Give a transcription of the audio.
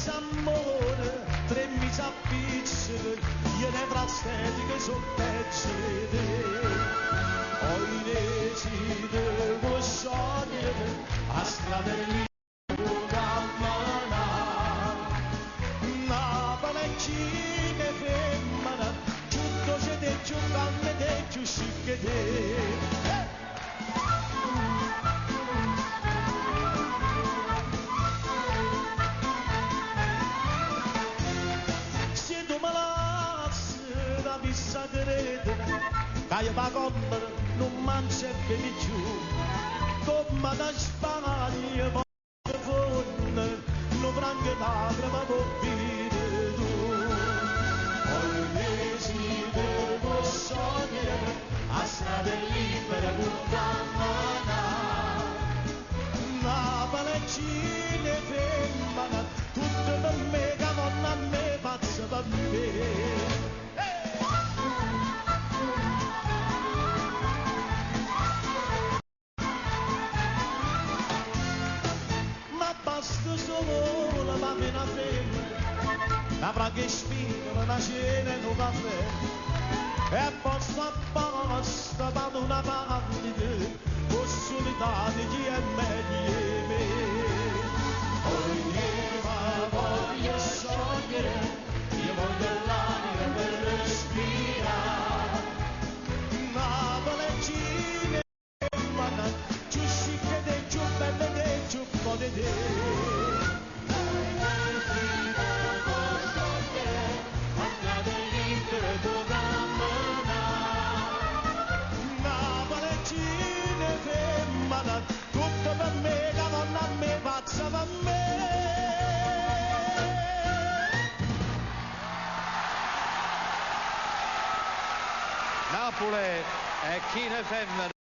amore, tre mi s'appiccano, io ne frasteti che sono peggio. Poi decide con sciogliere, a strada lì, cammina. Napoli e Cine femmina, giunto c'è te, giù canne te, giù scicche te. Caio pa compra, non mangia più giù, come da Spagna, ma fonne, non franche lacrime può vivere tu. Poi decide con sognare, a strada libera può camminare. Napoli e Cine femmina, tutto per me, che non a me, pazza per me. Basta solo la mattina femmina, la franca spingono, una cena e un caffè, e posso apposta per una partita, possibilità di chi è meglio di me. Poi ma voglio sciogliere, io voglio l'aria per respirare, Napoli e Cine femmina, giù scicche te, giù belle te, giù di te. Napoli e Cine femmina, tutto per me, che non a me, pazza per me. Napoli e Cine femmina.